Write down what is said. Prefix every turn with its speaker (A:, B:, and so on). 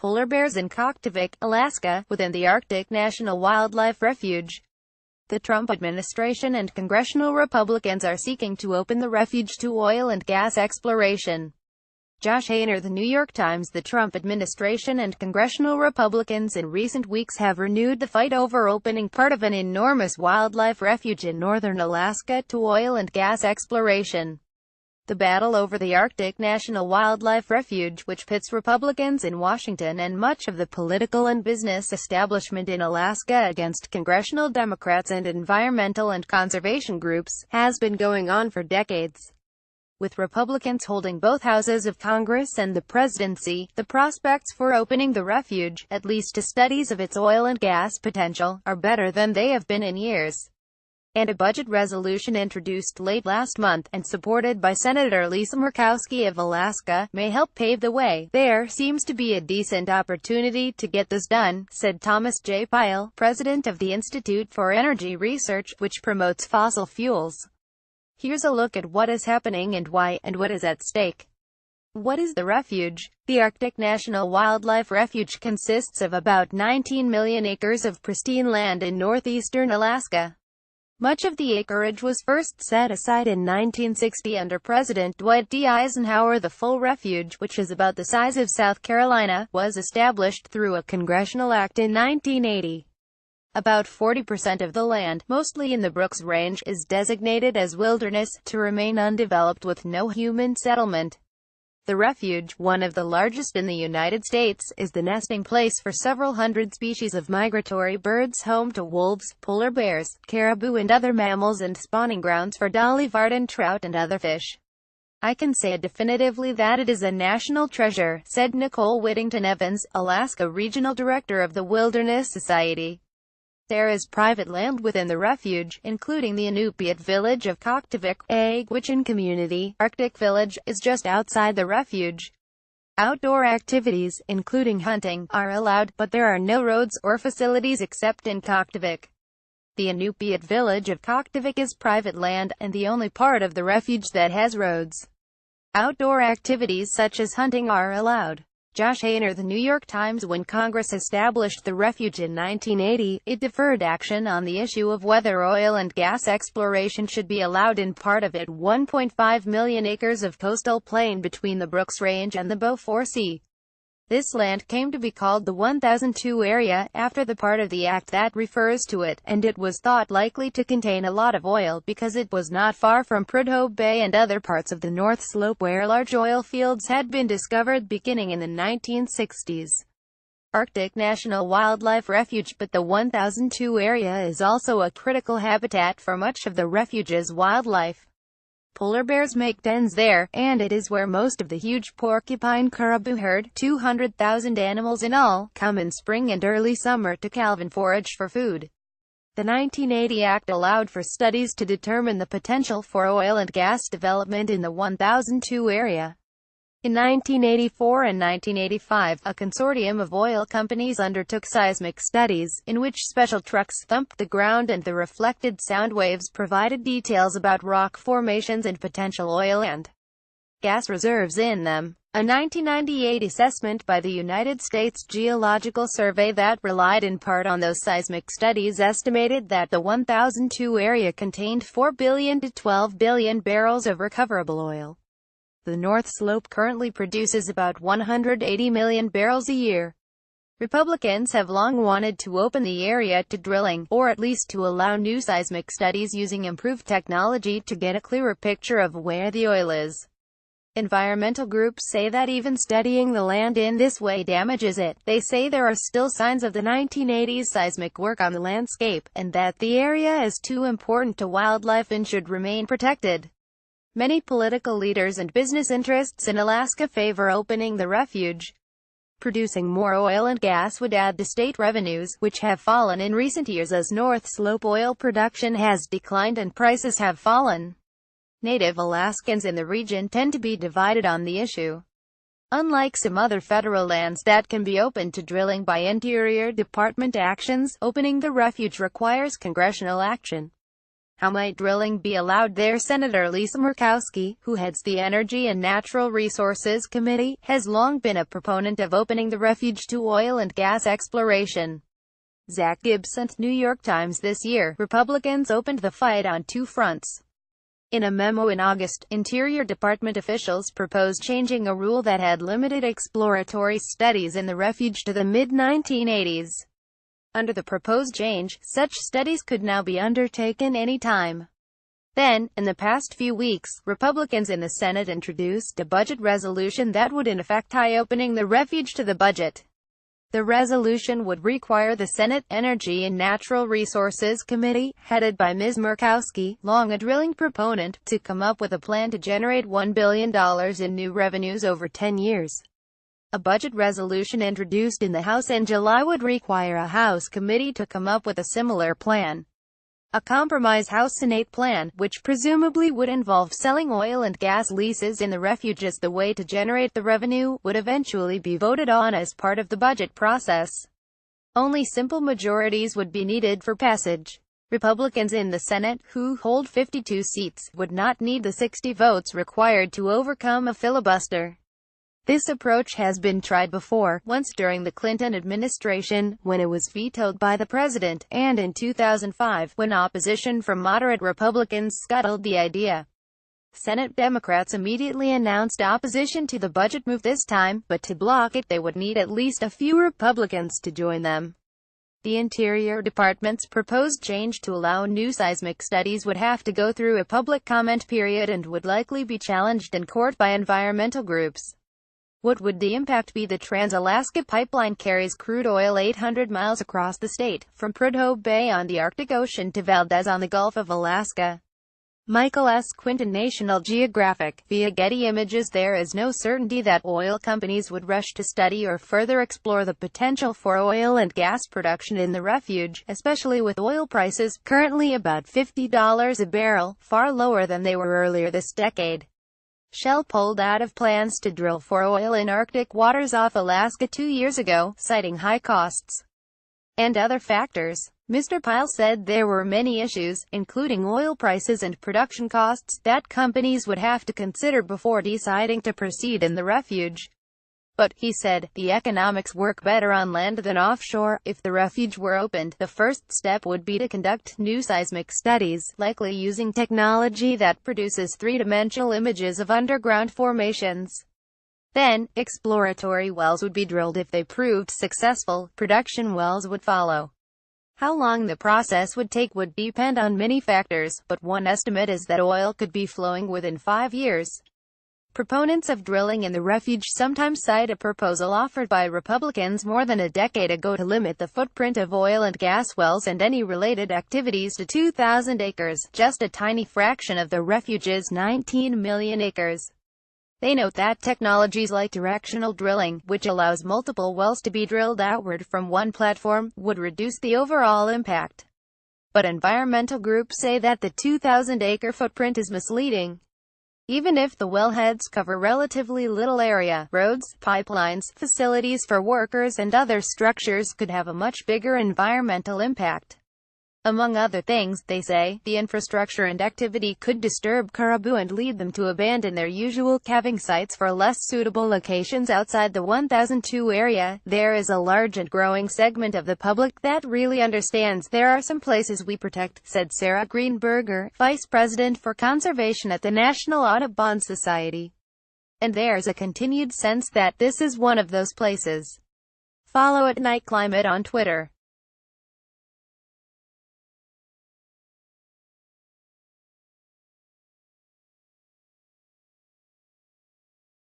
A: polar bears in Kaktovik, Alaska, within the Arctic National Wildlife Refuge. The Trump administration and congressional Republicans are seeking to open the refuge to oil and gas exploration. Hane of the New York Times. The Trump administration and congressional Republicans in recent weeks have renewed the fight over opening part of an enormous wildlife refuge in northern Alaska to oil and gas exploration. The battle over the Arctic National Wildlife Refuge, which pits Republicans in Washington and much of the political and business establishment in Alaska against congressional Democrats and environmental and conservation groups, has been going on for decades. With Republicans holding both houses of Congress and the presidency, the prospects for opening the refuge, at least to studies of its oil and gas potential, are better than they have been in years. And a budget resolution introduced late last month, and supported by Senator Lisa Murkowski of Alaska, may help pave the way. "There seems to be a decent opportunity to get this done," said Thomas J. Pyle, president of the Institute for Energy Research, which promotes fossil fuels. Here's a look at what is happening and why, and what is at stake. What is the refuge? The Arctic National Wildlife Refuge consists of about 19 million acres of pristine land in northeastern Alaska. Much of the acreage was first set aside in 1960 under President Dwight D. Eisenhower. The full refuge, which is about the size of South Carolina, was established through a congressional act in 1980. About 40% of the land, mostly in the Brooks Range, is designated as wilderness, to remain undeveloped with no human settlement. The refuge, one of the largest in the United States, is the nesting place for several hundred species of migratory birds, home to wolves, polar bears, caribou and other mammals, and spawning grounds for dolly varden trout and other fish. "I can say definitively that it is a national treasure," said Nicole Whittington Evans, Alaska Regional Director of the Wilderness Society. There is private land within the refuge, including the Inupiat village of Kaktovik, a Gwich'in community. Arctic Village is just outside the refuge. Outdoor activities, including hunting, are allowed, but there are no roads or facilities except in Kaktovik. The Inupiat village of Kaktovik is private land, and the only part of the refuge that has roads. Outdoor activities such as hunting are allowed. Hane of the New York Times. When Congress established the refuge in 1980, it deferred action on the issue of whether oil and gas exploration should be allowed in part of it 1.5 million acres of coastal plain between the Brooks Range and the Beaufort Sea. This land came to be called the 1002 area, after the part of the act that refers to it, and it was thought likely to contain a lot of oil because it was not far from Prudhoe Bay and other parts of the North Slope where large oil fields had been discovered beginning in the 1960s. Arctic National Wildlife Refuge. But the 1002 area is also a critical habitat for much of the refuge's wildlife. Polar bears make dens there, and it is where most of the huge porcupine caribou herd, 200,000 animals in all, come in spring and early summer to calve and forage for food. The 1980 Act allowed for studies to determine the potential for oil and gas development in the 1002 area. In 1984 and 1985, a consortium of oil companies undertook seismic studies, in which special trucks thumped the ground and the reflected sound waves provided details about rock formations and potential oil and gas reserves in them. A 1998 assessment by the United States Geological Survey that relied in part on those seismic studies estimated that the 1002 area contained 4 billion to 12 billion barrels of recoverable oil. The North Slope currently produces about 180 million barrels a year. Republicans have long wanted to open the area to drilling, or at least to allow new seismic studies using improved technology to get a clearer picture of where the oil is. Environmental groups say that even studying the land in this way damages it. They say there are still signs of the 1980s seismic work on the landscape, and that the area is too important to wildlife and should remain protected. Many political leaders and business interests in Alaska favor opening the refuge. Producing more oil and gas would add to state revenues, which have fallen in recent years as North Slope oil production has declined and prices have fallen. Native Alaskans in the region tend to be divided on the issue. Unlike some other federal lands that can be opened to drilling by Interior Department actions, opening the refuge requires congressional action. How might drilling be allowed there? Senator Lisa Murkowski, who heads the Energy and Natural Resources Committee, has long been a proponent of opening the refuge to oil and gas exploration. Zach Gibson, New York Times. This year, Republicans opened the fight on two fronts. In a memo in August, Interior Department officials proposed changing a rule that had limited exploratory studies in the refuge to the mid-1980s. Under the proposed change, such studies could now be undertaken any time. Then, in the past few weeks, Republicans in the Senate introduced a budget resolution that would in effect tie opening the refuge to the budget. The resolution would require the Senate Energy and Natural Resources Committee, headed by Ms. Murkowski, long a drilling proponent, to come up with a plan to generate $1 billion in new revenues over 10 years. A budget resolution introduced in the House in July would require a House committee to come up with a similar plan. A compromise House-Senate plan, which presumably would involve selling oil and gas leases in the refuge as the way to generate the revenue, would eventually be voted on as part of the budget process. Only simple majorities would be needed for passage. Republicans in the Senate, who hold 52 seats, would not need the 60 votes required to overcome a filibuster. This approach has been tried before, once during the Clinton administration, when it was vetoed by the president, and in 2005, when opposition from moderate Republicans scuttled the idea. Senate Democrats immediately announced opposition to the budget move this time, but to block it they would need at least a few Republicans to join them. The Interior Department's proposed change to allow new seismic studies would have to go through a public comment period and would likely be challenged in court by environmental groups. What would the impact be? The Trans-Alaska Pipeline carries crude oil 800 miles across the state, from Prudhoe Bay on the Arctic Ocean to Valdez on the Gulf of Alaska. Michael S. Quinton, National Geographic. Via Getty Images. There is no certainty that oil companies would rush to study or further explore the potential for oil and gas production in the refuge, especially with oil prices, currently about $50 a barrel, far lower than they were earlier this decade. Shell pulled out of plans to drill for oil in Arctic waters off Alaska 2 years ago, citing high costs and other factors. Mr. Pyle said there were many issues, including oil prices and production costs, that companies would have to consider before deciding to proceed in the refuge. But, he said, the economics work better on land than offshore. If the refuge were opened, the first step would be to conduct new seismic studies, likely using technology that produces three-dimensional images of underground formations. Then, exploratory wells would be drilled. If they proved successful, production wells would follow. How long the process would take would depend on many factors, but one estimate is that oil could be flowing within 5 years. Proponents of drilling in the refuge sometimes cite a proposal offered by Republicans more than a decade ago to limit the footprint of oil and gas wells and any related activities to 2,000 acres, just a tiny fraction of the refuge's 19 million acres. They note that technologies like directional drilling, which allows multiple wells to be drilled outward from one platform, would reduce the overall impact. But environmental groups say that the 2,000-acre footprint is misleading. Even if the wellheads cover relatively little area, roads, pipelines, facilities for workers and other structures could have a much bigger environmental impact. Among other things, they say, the infrastructure and activity could disturb caribou and lead them to abandon their usual calving sites for less suitable locations outside the 1002 area. There is a large and growing segment of the public that really understands there are some places we protect, said Sarah Greenberger, Vice President for Conservation at the National Audubon Society. And there's a continued sense that this is one of those places. Follow @NightClimate on Twitter.